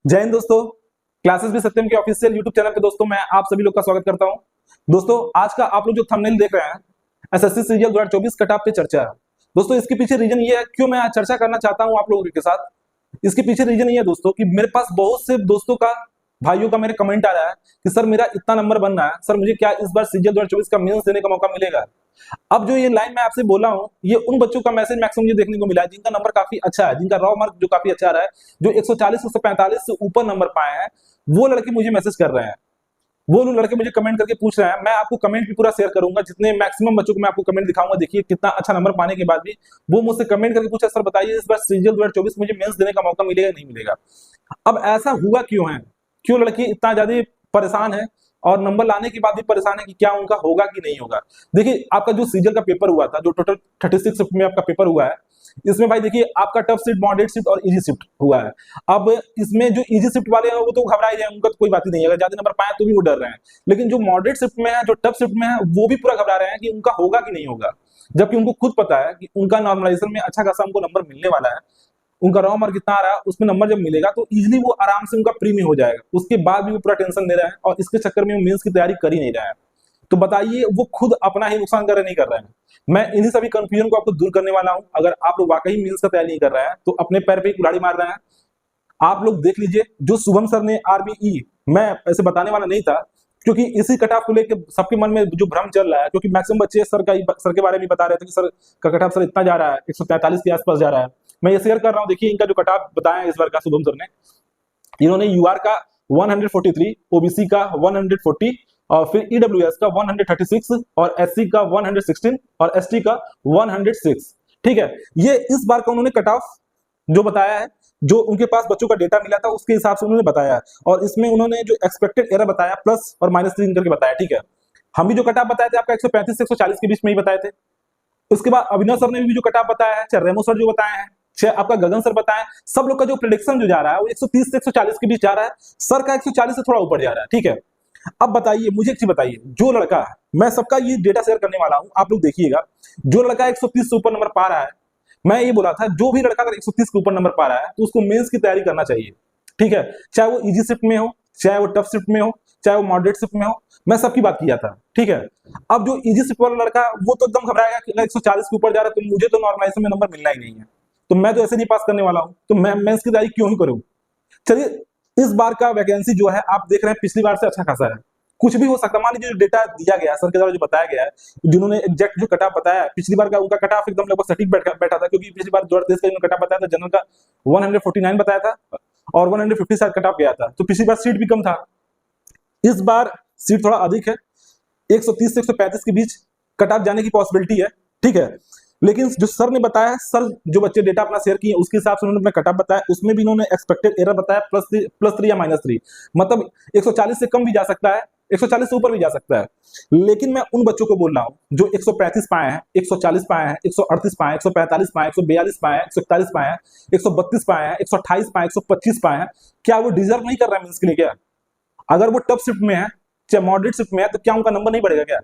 जय हिंद दोस्तों। क्लासेस भी सत्यम के ऑफिशियल यूट्यूब चैनल पे दोस्तों मैं आप सभी लोग का स्वागत करता हूं। दोस्तों आज का आप लोग जो थंबनेल देख रहे हैं एसएससी सीजीएल 2024 कट ऑफ पे चर्चा है। दोस्तों इसके पीछे रीजन ये है क्यों मैं आज चर्चा करना चाहता हूं आप लोगों के साथ। इसके पीछे रीजन ये है दोस्तों कि मेरे पास बहुत से दोस्तों का भाइयों का मेरे कमेंट आ रहा है कि सर मेरा इतना नंबर बन रहा है, सर मुझे क्या इस बार सीजीएल 2024 का मेंस देने का मौका मिलेगा। अब जो ये लाइन मैं आपसे बोला हूं ये उन बच्चों का मैसेज मैक्सिमम ये देखने को मिला है जिनका नंबर काफी अच्छा है, जिनका रॉ मार्क जो काफी अच्छा आ रहा है, जो 140 145 से ऊपर नंबर पाए हैं। वो लड़के मुझे मैसेज कर रहे हैं, वो लड़के मुझे कमेंट करके पूछ रहे हैं। मैं आपको कमेंट भी पूरा शेयर करूंगा, जितने मैक्सिमम बच्चों को मैं आपको कमेंट दिखाऊंगा। देखिए कितना अच्छा नंबर पाने के बाद भी वो मुझसे कमेंट करके पूछा, सर बताइए इस बार सीजीएल 2024 मुझे मेंस देने का मौका मिलेगा नहीं मिलेगा। अब ऐसा हुआ क्यों है, क्यों लड़की इतना ज्यादा परेशान है और नंबर लाने के बाद भी परेशान है कि क्या उनका होगा कि नहीं होगा। देखिए आपका जो सीजीएल का पेपर हुआ था, जो टोटल 36 शिफ्ट में आपका पेपर हुआ है, इसमें भाई देखिए आपका टफ शिफ्ट, मॉडरेट शिफ्ट और इजी शिफ्ट हुआ है। अब इसमें जो इजी शिफ्ट वाले हैं वो तो घबरा ही रहे, उनका तो कोई बात ही नहीं है, अगर ज्यादा नंबर पाए तो भी वो डर रहे हैं। लेकिन जो मॉडरेट शिफ्ट में है, जो टफ शिफ्ट में है, वो भी पूरा घबरा रहे हैं कि उनका होगा कि नहीं होगा। जबकि उनको खुद पता है कि उनका नॉर्मलाइजेशन में अच्छा खासा उनको नंबर मिलने वाला है, उनका रॉ मार्क कितना आ रहा है, उसमें नंबर जब मिलेगा तो इजीली वो आराम से उनका प्री में हो जाएगा। उसके बाद भी वो पूरा टेंशन ले रहा है और इसके चक्कर में वो मेंस की तैयारी कर ही नहीं रहा है। तो बताइए वो खुद अपना ही नुकसान कर रहे नहीं कर रहे हैं। मैं इन्हीं सभी कंफ्यूजन को आपको दूर करने वाला हूं। अगर आप लोग वाकई मेंस का तैयारी नहीं कर रहे हैं तो अपने पैर पे कुल्हाड़ी मार रहे हैं। आप लोग देख लीजिए जो शुभम सर ने आरबीई, मैं ऐसे बताने वाला नहीं था क्योंकि इसी कट ऑफ को लेकर सबके मन में जो भ्रम चल रहा है, क्योंकि मैक्सिमम बच्चे सर के बारे में बता रहे थे कि सर का कट ऑफ सर इतना जा रहा है, 143 के आसपास जा रहा है। मैं ये शेयर कर रहा हूँ, देखिए इनका जो कट ऑफ बताया इस बार का शुभम सर ने, इन्होंने यूआर का 143, ओबीसी का 140 और फिर ईडब्ल्यूएस का 136 और एससी का 116 और एसटी का 106। ठीक है, ये इस बार का उन्होंने कट ऑफ जो बताया है, जो उनके पास बच्चों का डेटा मिला था उसके हिसाब से उन्होंने बताया। और इसमें उन्होंने जो एक्सपेक्टेड एरर बताया प्लस और -3 करके बताया। ठीक है, हम भी जो कट ऑफ बताए थे आपका 135 से 140 के बीच में ही बताए थे। उसके बाद अभिनव सर ने भी जो कट ऑफ बताया है, चाहे रेमो सर जो बताए हैं, चाहे आपका गगन सर बताए, सब लोग का जो प्रेडिक्शन जो जा रहा है वो 130 से 140 के बीच जा रहा है। सर का 140 से थोड़ा ऊपर जा रहा है। ठीक है, अब बताइए मुझे एक चीज बताइए, जो लड़का, मैं सबका ये डेटा शेयर करने वाला हूं, आप लोग देखिएगा, जो लड़का 130 से ऊपर नंबर पा रहा है, मैं ये बोला था जो भी लड़का अगर 130 के ऊपर नंबर पा रहा है तो उसको मेंस की तैयारी करना चाहिए। ठीक है, चाहे वो इजी शिफ्ट में हो, चाहे वो टफ शिफ्ट में हो, चाहे वो मॉडरेट शिफ्ट में हो, मैं सबकी बात किया था। ठीक है, अब जो इजी शिफ्ट वाला लड़का वो तो एकदम घबराएगा कि अगर 140 के ऊपर जा रहा है तो मुझे तो नॉर्मलाइजेशन में नंबर मिलना ही नहीं है, तो मैं तो ऐसे नहीं पास करने वाला हूं, तो मैं मेंस की तैयारी क्यों ही करूं। चलिए, इस बार का वैकेंसी जो है आप देख रहे हैं पिछली बार से अच्छा खासा है। कुछ भी हो सकता है, मान लीजिए जो डेटा दिया गया सर के द्वारा जो बताया गया है, जिन्होंने एग्जैक्ट जो कट ऑफ बताया है, पिछली बार का उनका कट ऑफ एकदम लगभग सटीक बैठा था, क्योंकि पिछली बार 2023 का कट ऑफ बताया था, जनरल का 149 बताया था और 150 शायद कट ऑफ गया था, तो पिछली बार सीट भी कम था। इस बार सीट थोड़ा अधिक है, 130 से 135 के बीच कट ऑफ जाने की पॉसिबिलिटी है। ठीक है, लेकिन जो सर ने बताया है, सर जो बच्चे डेटा अपना शेयर किए उसके हिसाब से उन्होंने अपना कट ऑफ बताया, उसमें भी इन्होंने एक्सपेक्टेड एरर बताया +3 या -3, मतलब 140 से कम भी जा सकता है, 140 से ऊपर भी जा सकता है। लेकिन मैं उन बच्चों को बोल रहा हूं जो 135 पाए हैं, 140 पाए हैं, 138 पाए हैं, 145 पाए हैं, 142 पाए हैं, 141 पाए हैं, 132 पाए हैं, 128 पाए हैं, 125 पाए हैं, क्या वो डिजर्व नहीं कर रहे हैं मींस के लिए? क्या अगर वो टफ शिफ्ट में है, चाहे मॉडरेट शिफ्ट में है, तो क्या उनका नंबर नहीं बढ़ेगा क्या?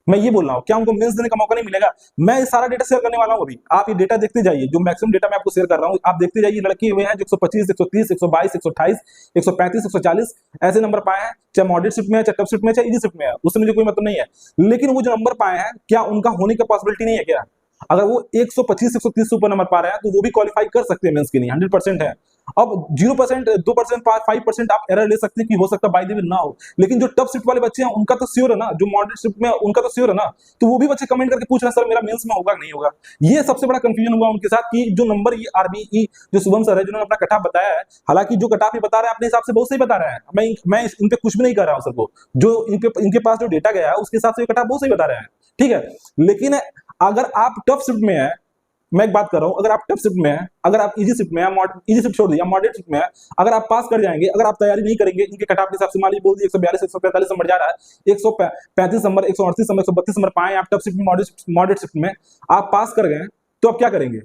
मैं ये बोल रहा हूं, क्या उनको मेंस देने का मौका नहीं मिलेगा? मैं ये सारा डेटा शेयर करने वाला हूं अभी, आप ये डेटा देखते जाइए, जो मैक्सिमम डेटा मैं आपको शेयर कर रहा हूं आप देखते जाइए। लड़के हुए हैं जो 125, 130, 122, 128, 135, 140 ऐसे नंबर पाए हैं, चाहे मॉडरेट शिफ्ट में है, चाहे टफ शिफ्ट में है, चाहे इजी शिफ्ट में है, उससे मुझे कोई मतलब नहीं है। लेकिन वो जो नंबर पाए हैं, क्या उनका होने की पॉसिबिलिटी नहीं है क्या? अगर वो 125 130 से ऊपर नंबर पा रहे हैं तो वो भी क्वालिफाई कर सकते हैं मेंस के लिए, 100% है। अब 0%, 2%, 5% आप एरर ले सकते हैं कि हो सकता है बाय द वे ना हो, लेकिन जो टफ शिफ्ट वाले बच्चे हैं उनका तो श्योर है ना, जो मॉडरेट शिफ्ट में उनका तो श्योर है ना। तो वो भी बच्चे कमेंट करके पूछ रहे हैं सर मेरा मेंस में होगा नहीं होगा। ये सबसे बड़ा कंफ्यूजन हुआ उनके साथ कि जो नंबर ये आरबीई जो शुभम सर है जिन्होंने अपना कट ऑफ बताया है, हालांकि जो कट ऑफ बता रहे हैं अपने हिसाब से बहुत सही बता रहे हैं, मैं इन पे कुछ भी नहीं कर रहा हूं सर को, जो इनके पास जो डेटा गया है उसके हिसाब से कट ऑफ बहुत सही बता रहे हैं। ठीक है, लेकिन अगर आप टफ शिफ्ट में है, मैं एक बात कर रहा हूं, अगर आप टफ शिफ्ट में है, अगर आप इजी शिफ्ट में है, इजी शिफ्ट छोड़ दिया, मॉडरेट शिफ्ट में है, अगर आप पास कर जाएंगे, अगर आप तैयारी नहीं करेंगे इनके कट ऑफ के हिसाब से, मान लीजिए बोल दिए 142 145 नंबर जा रहा है, 135 नंबर, 138 नंबर, 132 नंबर पाए आप टफ शिफ्ट में, मॉडरेट शिफ्ट में आप पास कर गए, तो आप क्या करेंगे?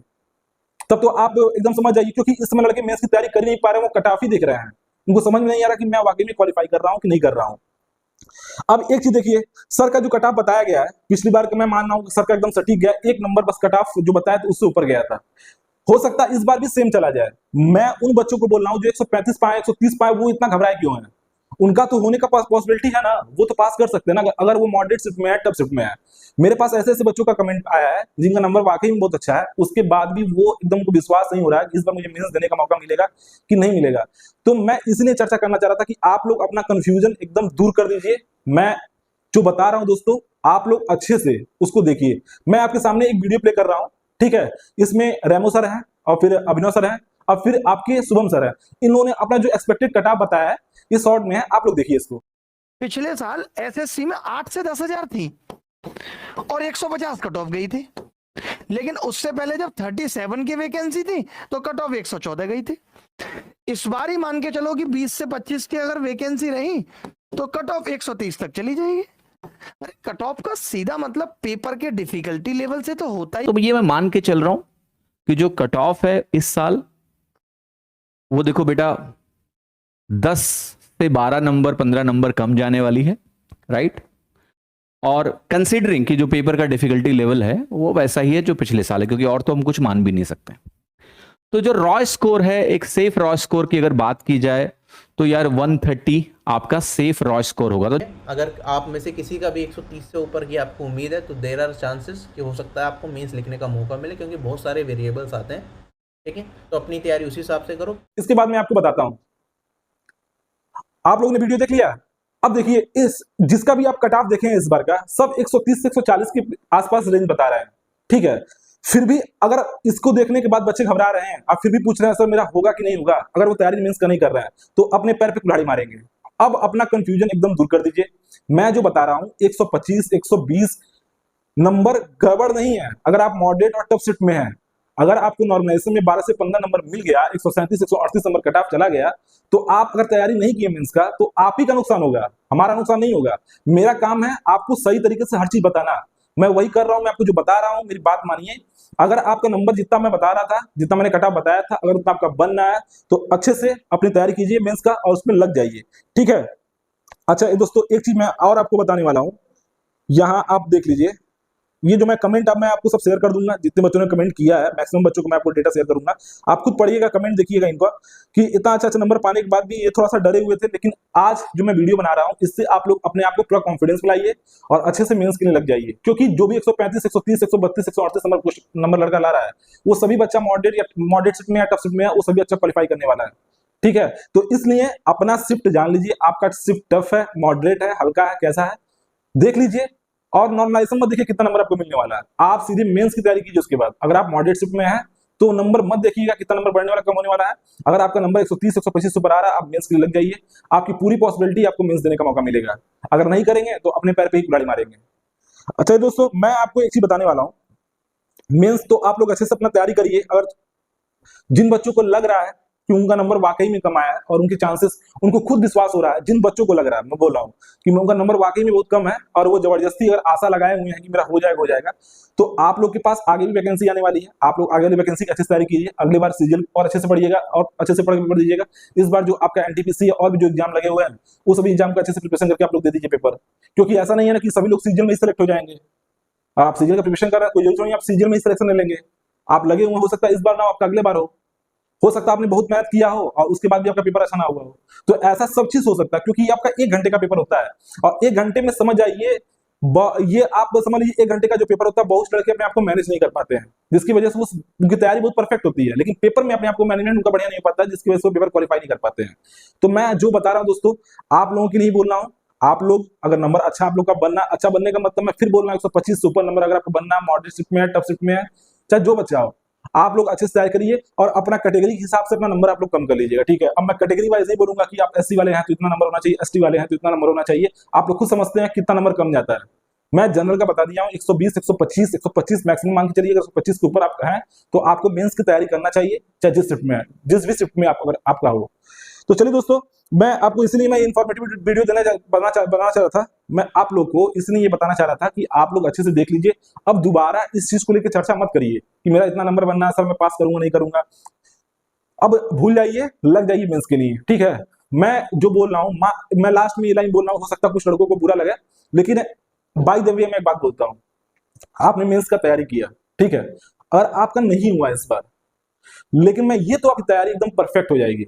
तब तो आप एकदम समझ जाइए, क्योंकि इस समय लड़के मेंस की तैयारी कर नहीं पा रहे हैं, वो कट ऑफ ही देख रहे हैं, उनको समझ में नहीं आ रहा कि मैं वाकई में क्वालिफाई कर रहा हूं कि नहीं कर रहा हूं। अब एक चीज देखिए, सर का जो कट ऑफ बताया गया है पिछली बार का, मैं मान रहा हूं सर का एकदम सटीक गया, एक नंबर बस कट ऑफ जो बताया तो उससे ऊपर गया था। हो सकता है इस बार भी सेम चला जाए। मैं उन बच्चों को बोल रहा हूं जो 135 पाए 130 पाए, वो इतना घबराए क्यों है? उनका तो होने का पॉसिबिलिटी है ना, वो तो पास कर सकते हैं ना, अगर वो मॉडरेट शिफ्ट में है, टफ शिफ्ट में है। मेरे पास ऐसे ऐसे बच्चों का कमेंट आया है जिनका नंबर वाकई में बहुत अच्छा है, उसके बाद भी वो एकदम को विश्वास नहीं हो रहा है कि इस बार मुझे मेंस देने का मौका मिलेगा कि नहीं मिलेगा। तो मैं इसलिए चर्चा करना चाह रहा था कि आप लोग अपना कंफ्यूजन एकदम दूर कर दीजिए। मैं जो बता रहा हूं दोस्तों, आप लोग अच्छे से उसको देखिए। मैं आपके सामने एक वीडियो प्ले कर रहा हूं, ठीक है? इसमें रेमो सर है और फिर अभिनव सर है और फिर आपके शुभम सर है। इन लोगों ने अपना जो एक्सपेक्टेड कट ऑफ बताया है, ये शॉर्ट में है, आप लोग देखिए इसको। पिछले साल एसएससी में 8 से 10,000 थी और 150 कट ऑफ गई थी, लेकिन उससे पहले जब 37 की वैकेंसी थी तो कट ऑफ 114 गई थी। इस बार ही मान के चलो कि 20 से 25 की अगर वैकेंसी रही तो कट ऑफ 130 तक चली जाएगी। अरे कट ऑफ का सीधा मतलब पेपर के डिफिकल्टी लेवल से तो होता ही। तो ये मैं मान के चल रहा हूं कि जो कट ऑफ है इस साल, वो देखो बेटा 10 से 12 नंबर 15 नंबर कम जाने वाली है, राइट? और कंसीडरिंग कि जो पेपर का डिफिकल्टी लेवल है वो वैसा ही है जो पिछले साल है, क्योंकि और तो हम कुछ मान भी नहीं सकते। तो जो रॉ स्कोर है, एक सेफ रॉ स्कोर की अगर बात की जाए तो यार 130 आपका सेफ रॉ स्कोर होगा। तो अगर आप में से किसी का भी 130 से ऊपर की आपको उम्मीद है तो देयर आर चांसेस कि हो सकता है आपको मेंस लिखने का मौका मिले, क्योंकि बहुत सारे वेरिएबल्स आते हैं, ठीक है? तो अपनी तैयारी उसी हिसाब से करो। इसके बाद मैं आपको बताता हूं। आप लोगों ने वीडियो देख लिया, अब देखिए इस जिसका भी आप कट ऑफ देखें इस बार का, सब 130 से 140 के आसपास रेंज बता रहे हैं, ठीक है? फिर भी अगर इसको देखने के बाद बच्चे घबरा रहे हैं, आप फिर भी पूछ रहे हैं सर मेरा होगा कि नहीं होगा, अगर वो तैयारी मेंस का नहीं कर रहे हैं तो अपने पैर पे कुल्हाड़ी मारेंगे। अब अपना कंफ्यूजन एकदम दूर कर दीजिए। मैं जो बता रहा हूं 125 120 नंबर गड़बड़ नहीं है। अगर आप मॉडरेट और टफ शिफ्ट में हैं, अगर आपको नॉर्मलाइजेशन में 12 से 15 नंबर मिल गया, 137 138 नंबर कट ऑफ चला गया, तो आप अगर तैयारी नहीं की मेंस का तो आप ही का नुकसान होगा, हमारा नुकसान नहीं होगा। मेरा काम है आपको सही तरीके से हर चीज बताना, मैं वही कर रहा हूं। मैं आपको जो बता रहा हूं मेरी बात मानिए। अगर आपका नंबर जितना मैं बता रहा था, जितना मैंने कट ऑफ बताया था, अगर उतना आपका बन रहा है तो अच्छे से अपनी तैयारी कीजिए मेंस का और उसमें लग जाइए, ठीक है? अच्छा दोस्तों, एक चीज मैं और आपको बताने वाला हूं, यहां आप देख लीजिए। ये जो मैं कमेंट अब मैं आपको सब शेयर कर दूंगा, जितने बच्चों ने कमेंट किया है, मैक्सिमम बच्चों को मैं आपको डेटा शेयर करूंगा। आप खुद पढ़िएगा, कमेंट देखिएगा इनका, कि इतना अच्छा अच्छा नंबर पाने के बाद भी ये थोड़ा सा डरे हुए थे। लेकिन आज जो मैं वीडियो बना रहा हूं, इससे आप लोग अपने आप को पूरा कॉन्फिडेंस लाइए और अच्छे से मेंस के लिए लग जाइए। क्योंकि जो भी 135 130 132 138 नंबर लड़का ला रहा है, वो सभी बच्चा मॉडरेट शिफ्ट में या टफ शिफ्ट में है, वो सभी अच्छा क्वालिफाई करने वाला है, ठीक है? तो इसलिए अपना शिफ्ट जान लीजिए, आपका शिफ्ट टफ है, मॉडरेट है, हल्का है, कैसा है देख लीजिए। और नॉर्मलाइजेशन में देखिए कितना नंबर आपको मिलने वाला है। आप सीधे मेंस की तैयारी कीजिए उसके बाद। अगर आप मॉडरेट शिफ्ट में हैं तो नंबर मत देखिएगा कितना नंबर बढ़ने वाला, कम होने वाला है। अगर आपका नंबर 130 125 ऊपर आ रहा है, आप मेंस के लिए लग जाइए, आपकी पूरी पॉसिबिलिटी आपको मेंस देने का मौका मिलेगा। अगर नहीं करेंगे तो अपने पैर पे ही कुल्हाड़ी मारेंगे। अच्छा दोस्तों, मैं आपको एक चीज बताने वाला हूं। मेंस तो आप लोग अच्छे से अपना तैयारी करिए। अगर जिन बच्चों को लग रहा है कि उनका नंबर वाकई में कम आया है और उनके चांसेस, उनको खुद विश्वास हो रहा है, जिन बच्चों को लग रहा है, मैं बोल रहा हूं कि उनका नंबर वाकई में बहुत कम है और वो जबरदस्ती अगर आशा लगाए हुए हैं कि मेरा हो जाएगा, तो आप लोग के पास आगे भी वैकेंसी आने वाली है। आप लोग आगे वाली वैकेंसी की अच्छे से तैयारी कीजिए। अगली बार सीजीएल और अच्छे से पढ़िएगा और अच्छे से पढ़ के पेपर दीजिएगा। इस बार जो आपका एनटीपीसी और भी जो एग्जाम लगे हुए हैं, वो सभी एग्जाम का अच्छे से प्रिपरेशन करके आप लोग दे दीजिए पेपर। क्योंकि ऐसा नहीं है ना कि सभी लोग सीजीएल में ही सेलेक्ट हो जाएंगे। आप सीजीएल का प्रिपरेशन कर रहे हैं, कोई जरूरी नहीं आप सीजीएल में ही सिलेक्शन ले लेंगे। आप लगे हुए, हो सकता है इस बार ना हो, आपका अगले बार हो सकता है आपने बहुत मेहनत किया हो और उसके बाद भी आपका पेपर अच्छा ना हुआ हो। तो ऐसा सब चीज हो सकता है, क्योंकि आपका 1 घंटे का पेपर होता है और 1 घंटे में समझ जाइए, ये आप समझ लीजिए 1 घंटे का जो पेपर होता है, बहुत लड़के अपने आप को मैनेज नहीं कर पाते हैं, जिसकी वजह से उनकी तैयारी बहुत परफेक्ट होती है, लेकिन पेपर में अपने आप को मैनेजमेंट उनका बढ़िया नहीं हो पाता है, जिसकी वजह से वो पेपर क्वालिफाई नहीं कर पाते हैं। तो मैं जो बता रहा हूं दोस्तों, आप लोगों की नहीं बोल रहा हूं। आप लोग अगर नंबर अच्छा आप लोग का बनना, अच्छा बनने का मतलब मैं फिर बोल रहा हूं 125 सुपर नंबर अगर आपको बनना, मॉडरेट शिफ्ट में है, टफ शिफ्ट में है, चाहे जो बच्चा हो, आप लोग अच्छे से तैयारी करिए और अपना कैटेगरी के हिसाब से अपना नंबर आप लोग कम कर लीजिएगा, ठीक है? अब मैं कैटेगरी वाइज नहीं बोलूंगा कि आप एससी वाले हैं तो इतना नंबर होना चाहिए, एसटी वाले हैं तो इतना नंबर होना चाहिए। आप लोग खुद समझते हैं कितना नंबर कम जाता है। मैं जनरल का बता दिया हूं, 120 125 मैक्सिमम मान के चलिए। अगर 125 के ऊपर आप हैं तो आपको मेंस की तैयारी करना चाहिए, चाहे जिस शिफ्ट में है, जिस भी शिफ्ट में आप अगर आपका हो। तो चलिए दोस्तों, मैं आपको इसलिए मैं इन्फॉर्मेटिव वीडियो बनाना चाह रहा था। मैं आप लोग को इसलिए ये बताना चाह रहा था कि आप लोग अच्छे से देख लीजिए। अब दोबारा इस चीज को लेकर चर्चा मत करिए कि मेरा इतना नंबर बनना है सर, मैं पास करूंगा नहीं करूंगा। अब भूल जाइए, लग जाइए मेंस के लिए, ठीक है? मैं जो बोल रहा हूं, मैं लास्ट में ये लाइन बोल रहा हूं, हो सकता है कुछ लड़कों को बुरा लगे, लेकिन बाय द वे मैं एक बात बोलता हूं। आपने मेंस का तैयारी किया, ठीक है? अगर आपका नहीं हुआ इस बार, लेकिन मैं ये तो आपकी तैयारी एकदम परफेक्ट हो जाएगी।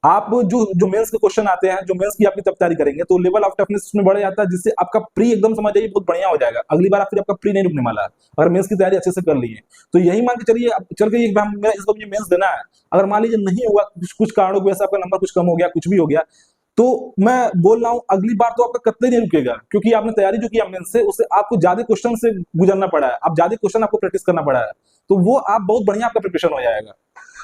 आप जो जो मेंस के क्वेश्चन आते हैं, जो मेंस की आपकी तब तैयारी करेंगे तो लेवल ऑफ टफनेस उसमें बढ़ जाता है, जिससे आपका प्री एकदम समझ जाइए बहुत बढ़िया हो जाएगा। अगली बार फिर आपका प्री नहीं रुकने वाला है अगर मेंस की तैयारी अच्छे से कर ली है। तो यही मान के चलिए अब चल के मेरा इस बार मुझे मेंस देना है, अगर मान लीजिए नहीं हुआ, कुछ कारणों की वजह से आपका नंबर कुछ कम हो गया, कुछ भी हो गया, तो मैं बोल रहा हूं अगली बार तो आपका कतई नहीं रुकेगा, क्योंकि आपने तैयारी जो किया मेंस से उससे आपको ज्यादा क्वेश्चन से गुजरना पड़ा है, आप ज्यादा क्वेश्चन आपको प्रैक्टिस करना पड़ा है, तो वो आप बहुत बढ़िया आपका प्रिपरेशन हो जाएगा।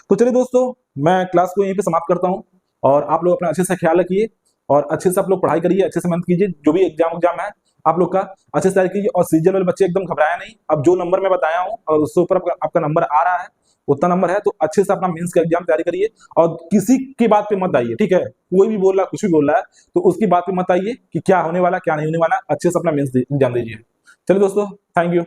तो चलिए दोस्तों, मैं क्लास को यहीं पे समाप्त करता हूं और आप लोग अपना अच्छे से ख्याल रखिए और अच्छे से आप लोग पढ़ाई करिए, अच्छे से मेहनत कीजिए। जो भी एग्जाम है आप लोग का अच्छे से तैयारी कीजिए और सीजीएल वाले बच्चे एकदम घबराया नहीं। अब जो नंबर मैं बताया हूं और उससे ऊपर आपका नंबर आ रहा है, उतना नंबर है, तो अच्छे से अपना मेंस का एग्जाम तैयारी करिए और किसी की बात पे मत आइए, ठीक है? कोई भी बोल रहा कुछ भी बोल रहा है तो उसकी बात पे मत आइए कि क्या होने वाला क्या नहीं होने वाला, अच्छे से अपना मेंस एग्जाम दीजिए। चलिए दोस्तों, थैंक यू।